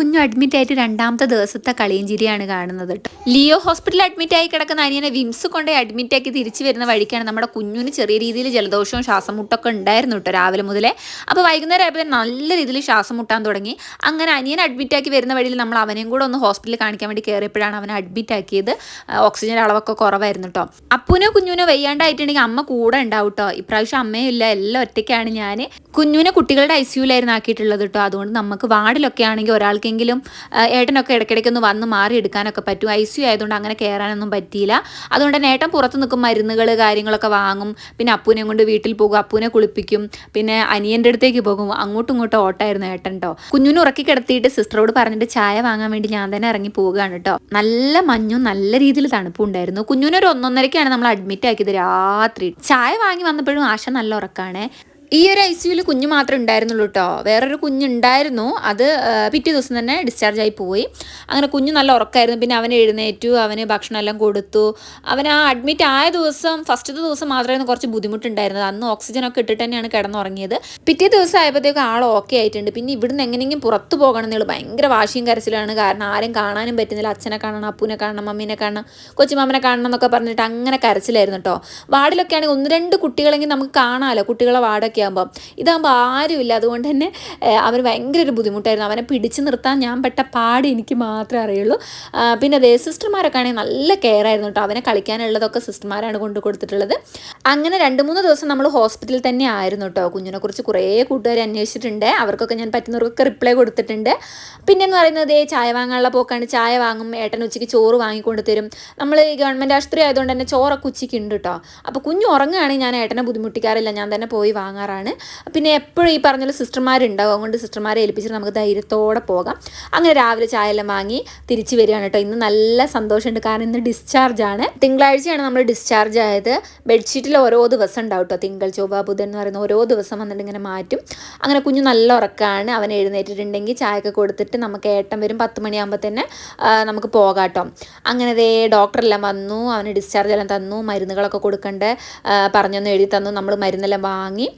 കുഞ്ഞു അഡ്മിറ്റ് ആയിട്ട് രണ്ടാമത്തെ ദിവസത്തെ കളിയഞ്ചിരിയാണ് കാണുന്നത് കേട്ടോ. ലിയോ ഹോസ്പിറ്റലിൽ അഡ്മിറ്റ് ആയി കിടക്കുന്ന അനിയനെ വിംസ് കൊണ്ട് അഡ്മിറ്റ് ആക്കി തിരിച്ചു വരുന്ന വഴിക്കാണ് നമ്മുടെ കുഞ്ഞിന് ചെറിയ രീതിയിൽ ജലദോഷവും ശ്വാസം മുട്ടൊക്കെ ഉണ്ടായിരുന്നു കേട്ടോ രാവിലെ മുതലേ. അപ്പോൾ വൈകുന്നേരം ആയപ്പോൾ നല്ല രീതിയിൽ ശ്വാസം മുട്ടാൻ തുടങ്ങി. അങ്ങനെ അനിയനെ അഡ്മിറ്റ് ആക്കി വരുന്ന വഴിയിൽ നമ്മൾ അവനെയും കൂടെ ഒന്ന് ഹോസ്പിറ്റലിൽ കാണിക്കാൻ വേണ്ടി കയറിയപ്പോഴാണ് അവനെ അഡ്മിറ്റ് ആക്കിയത്. ഓക്സിജൻ അളവൊക്കെ കുറവായിരുന്നു കേട്ടോ. അപ്പൂനോ കുഞ്ഞുനോ വയ്യാണ്ടായിട്ടുണ്ടെങ്കിൽ അമ്മ കൂടെ ഉണ്ടാവും കേട്ടോ. ഇപ്രാവശ്യം അമ്മയും ഇല്ല, എല്ലാം ഒറ്റയ്ക്കാണ് ഞാൻ. കുഞ്ഞുവിനെ കുട്ടികളുടെ ICUലായിരുന്നു ആക്കിയിട്ടുള്ളത് കേട്ടോ. അതുകൊണ്ട് നമുക്ക് വാർഡിലൊക്കെ ആണെങ്കിൽ ഒരാൾക്കെങ്കിലും ഏട്ടനൊക്കെ ഇടയ്ക്കിടയ്ക്ക് ഒന്ന് വന്ന് മാറി എടുക്കാനൊക്കെ പറ്റും. ICU ആയതുകൊണ്ട് അങ്ങനെ കയറാനൊന്നും പറ്റിയില്ല. അതുകൊണ്ട് തന്നെ ഏട്ടൻ പുറത്ത് നിൽക്കും, മരുന്നുകൾ കാര്യങ്ങളൊക്കെ വാങ്ങും. പിന്നെ അപ്പൂനെ കൊണ്ട് വീട്ടിൽ പോകും, അപ്പൂനെ കുളിപ്പിക്കും. പിന്നെ അനിയൻ്റെ അടുത്തേക്ക് പോകും. അങ്ങോട്ടും ഇങ്ങോട്ടും ഓട്ടമായിരുന്നു ഏട്ടൻ കേട്ടോ. കുഞ്ഞിനെ ഉറക്കി കിടത്തിയിട്ട് സിസ്റ്ററോട് പറഞ്ഞിട്ട് ചായ വാങ്ങാൻ വേണ്ടി ഞാൻ തന്നെ ഇറങ്ങി പോവുകയാണ് കേട്ടോ. നല്ല മഞ്ഞും നല്ല രീതിയിൽ തണുപ്പും ഉണ്ടായിരുന്നു. കുഞ്ഞിനെ ഒരു 1:30ക്കാണ് നമ്മൾ അഡ്മിറ്റ് ആക്കിയത് രാത്രി. ചായ വാങ്ങി വന്നപ്പോഴും ആശ നല്ല ഉറക്കാണ്. ഈ ഒരു ICUവിൽ കുഞ്ഞ് മാത്രമേ ഉണ്ടായിരുന്നുള്ളൂ കേട്ടോ. വേറൊരു കുഞ്ഞുണ്ടായിരുന്നു, അത് പിറ്റേ ദിവസം തന്നെ ഡിസ്ചാർജ് ആയി പോയി. അങ്ങനെ കുഞ്ഞ് നല്ല ഉറക്കമായിരുന്നു. പിന്നെ അവൻ എഴുന്നേറ്റു, അവന് ഭക്ഷണം എല്ലാം കൊടുത്തു. അവൻ ആ അഡ്മിറ്റ് ആയ ദിവസം ഫസ്റ്റത്തെ ദിവസം മാത്രമായിരുന്നു കുറച്ച് ബുദ്ധിമുട്ടുണ്ടായിരുന്നത്. അന്ന് ഓക്സിജനൊക്കെ ഇട്ടിട്ട് തന്നെയാണ് കിടന്നുറങ്ങിയത്. പിറ്റേ ദിവസം ആയപ്പോഴത്തേക്കും ആൾ ഓക്കെ ആയിട്ടുണ്ട്. പിന്നെ ഇവിടുന്ന് എങ്ങനെയെങ്കിലും പുറത്ത് പോകണമെന്നുള്ളൂ. ഭയങ്കര വാശിയും കരച്ചിലാണ്. കാരണം ആരും കാണാനും പറ്റുന്നില്ല. അച്ഛനെ കാണണം, അപ്പൂനെ കാണണം, മമ്മീനെ കാണണം, കൊച്ചുമാമനെ കാണണം എന്നൊക്കെ പറഞ്ഞിട്ട് അങ്ങനെ കരച്ചിലായിരുന്നു കേട്ടോ. വാർഡിലൊക്കെ ആണെങ്കിൽ 1-2 കുട്ടികളെങ്കിൽ നമുക്ക് കാണാമല്ലോ, കുട്ടികളെ വാർഡൊക്കെ ആകുമ്പോൾ. ഇതാകുമ്പോൾ ആരുമില്ല. അതുകൊണ്ട് തന്നെ അവന് ഭയങ്കര ഒരു ബുദ്ധിമുട്ടായിരുന്നു. അവനെ പിടിച്ചു നിർത്താൻ ഞാൻ പെട്ട പാട് എനിക്ക് മാത്രമേ അറിയുള്ളൂ. പിന്നെ അതേ സിസ്റ്റർമാരൊക്കെ ആണെങ്കിൽ നല്ല കെയർ ആയിരുന്നു കേട്ടോ. അവനെ കളിക്കാനുള്ളതൊക്കെ സിസ്റ്റർമാരാണ് കൊണ്ടു കൊടുത്തിട്ടുള്ളത്. അങ്ങനെ 2-3 ദിവസം നമ്മൾ ഹോസ്പിറ്റലിൽ തന്നെ ആയിരുന്നു കേട്ടോ. കുഞ്ഞിനെക്കുറിച്ച് കുറേ കൂട്ടുകാർ അന്വേഷിച്ചിട്ടുണ്ട്. അവർക്കൊക്കെ ഞാൻ പറ്റുന്നവർക്കൊക്കെ റിപ്ലൈ കൊടുത്തിട്ടുണ്ട്. പിന്നെയെന്ന് പറയുന്നത് ചായ വാങ്ങാനുള്ള പോക്കാണ്. ചായ വാങ്ങും, ഏട്ടൻ ഉച്ചയ്ക്ക് ചോറ് വാങ്ങിക്കൊണ്ട് തരും. നമ്മൾ ഈ ഗവൺമെൻറ് ആശുപത്രി ആയതുകൊണ്ട് തന്നെ ചോറൊക്കെ ഉച്ചയ്ക്ക് ഉണ്ട് കേട്ടോ. അപ്പോൾ കുഞ്ഞ് ഉറങ്ങുകയാണെങ്കിൽ ഞാൻ ഏട്ടനെ ബുദ്ധിമുട്ടിക്കാറില്ല, ഞാൻ തന്നെ പോയി വാങ്ങാറാണ്. പിന്നെ എപ്പോഴും ഈ പറഞ്ഞ സിസ്റ്റർമാരുണ്ടാവും. അതുകൊണ്ട് സിസ്റ്റർമാരെ ഏൽപ്പിച്ചിട്ട് നമുക്ക് ധൈര്യത്തോടെ പോകാം. അങ്ങനെ രാവിലെ ചായ എല്ലാം വാങ്ങി തിരിച്ചു വരികയാണ് കേട്ടോ. ഇന്ന് നല്ല സന്തോഷമുണ്ട്, കാരണം ഇന്ന് ഡിസ്ചാർജാണ്. തിങ്കളാഴ്ചയാണ് നമ്മൾ ഡിസ്ചാർജ് ആയത്. ബെഡ്ഷീറ്റിൽ ഓരോ ദിവസം ഉണ്ടാവും കേട്ടോ. തിങ്കൾ, ചൊവ്വ, ബുധൻ എന്ന് പറയുന്ന ഓരോ ദിവസം വന്നിട്ട് ഇങ്ങനെ മാറ്റും. അങ്ങനെ കുഞ്ഞ് നല്ല ഉറക്കമാണ്. അവൻ എഴുന്നേറ്റിട്ടുണ്ടെങ്കിൽ ചായയൊക്കെ കൊടുത്തിട്ട് നമുക്ക് ഏട്ടൻ വരും 10 മണിയാകുമ്പോൾ തന്നെ നമുക്ക് പോകാം കേട്ടോ. അങ്ങനെ ഡോക്ടറെല്ലാം വന്നു, അവന് ഡിസ്ചാർജ് എല്ലാം തന്നു, മരുന്നുകളൊക്കെ കൊടുക്കണ്ടേ പറഞ്ഞൊന്ന് എഴുതി തന്നു. നമ്മൾ മരുന്നെല്ലാം വാങ്ങി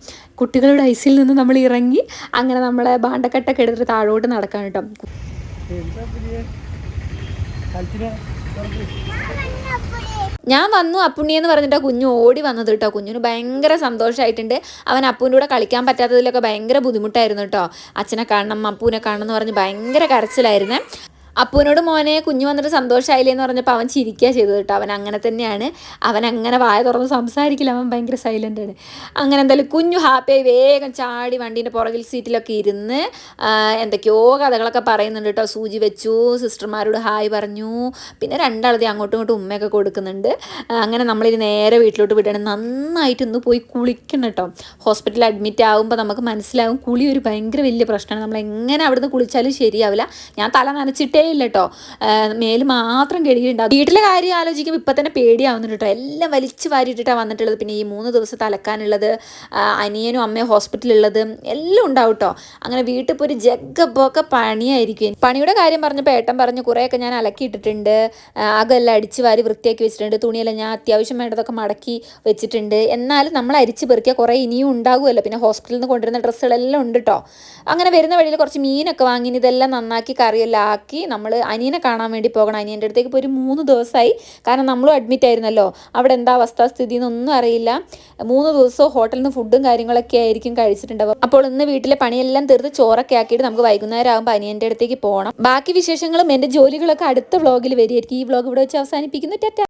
കുട്ടികളുടെ ICUവിൽ നിന്ന് നമ്മൾ ഇറങ്ങി അങ്ങനെ നമ്മളെ ബാണ്ടക്കെട്ടൊക്കെ എടുത്തിട്ട് താഴോട്ട് നടക്കാൻ കേട്ടോ. ഞാൻ വന്നു അപ്പുണ്ണി എന്ന് പറഞ്ഞിട്ട് കുഞ്ഞു ഓടി വന്നത് കേട്ടോ. കുഞ്ഞിന് ഭയങ്കര സന്തോഷമായിട്ടുണ്ട്. അവൻ അപ്പൂൻ്റെ കൂടെ കളിക്കാൻ പറ്റാത്തതിലൊക്കെ ഭയങ്കര ബുദ്ധിമുട്ടായിരുന്നു കേട്ടോ. അച്ഛനെ കാണണം, അപ്പൂനെ കാണണം എന്ന് പറഞ്ഞ് ഭയങ്കര കരച്ചിലായിരുന്നേ. അപ്പൂനോട് മോനെ കുഞ്ഞു വന്നിട്ട് സന്തോഷമായില്ലേ എന്ന് പറഞ്ഞപ്പോൾ അവൻ ചിരിക്കുക ചെയ്തത് കേട്ടോ. അവൻ അങ്ങനെ തന്നെയാണ്. അവൻ അങ്ങനെ വായ തുറന്ന് സംസാരിക്കില്ല, അവൻ ഭയങ്കര സൈലൻ്റാണ്. അങ്ങനെ എന്തായാലും കുഞ്ഞു ഹാപ്പിയായി വേഗം ചാടി വണ്ടീൻ്റെ പുറകിൽ സീറ്റിലൊക്കെ ഇരുന്ന് എന്തൊക്കെയോ കഥകളൊക്കെ പറയുന്നുണ്ട് കേട്ടോ. സൂചി വെച്ചു, സിസ്റ്റർമാരോട് ഹായ് പറഞ്ഞു, പിന്നെ രണ്ടാളതി അങ്ങോട്ടും ഇങ്ങോട്ടും ഉമ്മയൊക്കെ കൊടുക്കുന്നുണ്ട്. അങ്ങനെ നമ്മളിനി നേരെ വീട്ടിലോട്ട് വിടണം. നന്നായിട്ട് ഇന്ന് പോയി കുളിക്കണം കേട്ടോ. ഹോസ്പിറ്റലിൽ അഡ്മിറ്റ് ആകുമ്പോൾ നമുക്ക് മനസ്സിലാവും കുളി ഒരു ഭയങ്കര വലിയ പ്രശ്നമാണ്. നമ്മൾ എങ്ങനെ അവിടുന്ന് കുളിച്ചാലും ശരിയാവില്ല. ഞാൻ തല നനച്ചിട്ടേ ഇല്ല കേട്ടോ, മേല് മാത്രം കഴുകിയിട്ടുണ്ടാവും. വീട്ടിലെ കാര്യം ആലോചിക്കുമ്പോൾ ഇപ്പം തന്നെ പേടിയാവുന്നുണ്ട് കേട്ടോ. എല്ലാം വലിച്ചു വാരിയിട്ടിട്ടാണ് വന്നിട്ടുള്ളത്. പിന്നെ ഈ 3 ദിവസത്തെ അലക്കാനുള്ളത്, അനിയനും അമ്മയും ഹോസ്പിറ്റലുള്ളത് എല്ലാം ഉണ്ടാവും കേട്ടോ. അങ്ങനെ വീട്ടിൽ പോയി ഒരു ജഗ്ഗപ്പൊക്കെ പണിയായിരിക്കും. പണിയുടെ കാര്യം പറഞ്ഞപ്പോൾ ഏട്ടൻ പറഞ്ഞു കുറേയൊക്കെ ഞാൻ അലക്കിയിട്ടിട്ടുണ്ട്, അകമെല്ലാം അടിച്ച് വാരി വൃത്തിയാക്കി വെച്ചിട്ടുണ്ട്, തുണിയെല്ലാം ഞാൻ അത്യാവശ്യം വേണ്ടതൊക്കെ മടക്കി വെച്ചിട്ടുണ്ട്. എന്നാലും നമ്മൾ അരിച്ച് പെറുക്കിയാൽ കുറേ ഇനിയും ഉണ്ടാകുമല്ലോ. പിന്നെ ഹോസ്പിറ്റലിൽ നിന്ന് കൊണ്ടുവരുന്ന ഡ്രസ്സുകളെല്ലാം ഉണ്ട് കേട്ടോ. അങ്ങനെ വരുന്ന വഴിയിൽ കുറച്ച് മീനൊക്കെ വാങ്ങി ഇതെല്ലാം നന്നാക്കി കറിയെല്ലാം ആക്കി നമ്മൾ അനിയനെ കാണാൻ വേണ്ടി പോകണം. അനിയൻ്റെ അടുത്തേക്ക് ഇപ്പോൾ ഒരു 3 ദിവസമായി. കാരണം നമ്മളും അഡ്മിറ്റ് ആയിരുന്നല്ലോ. അവിടെ എന്താ അവസ്ഥാസ്ഥിതി എന്നൊന്നും അറിയില്ല. 3 ദിവസവും ഹോട്ടലിൽ നിന്ന് ഫുഡും കാര്യങ്ങളൊക്കെ ആയിരിക്കും കഴിച്ചിട്ടുണ്ടാവും. അപ്പോൾ ഇന്ന് വീട്ടിലെ പണിയെല്ലാം തീർത്ത് ചോറൊക്കെ ആക്കിയിട്ട് നമുക്ക് വൈകുന്നേരം ആകുമ്പോൾ അനിയൻ്റെ അടുത്തേക്ക് പോകണം. ബാക്കി വിശേഷങ്ങളും എൻ്റെ ജോലികളൊക്കെ അടുത്ത വ്ളോഗിൽ വരികയായിരിക്കും. ഈ വ്ളോഗ് ഇവിടെ വെച്ച് അവസാനിപ്പിക്കുന്നു. ടാറ്റാ.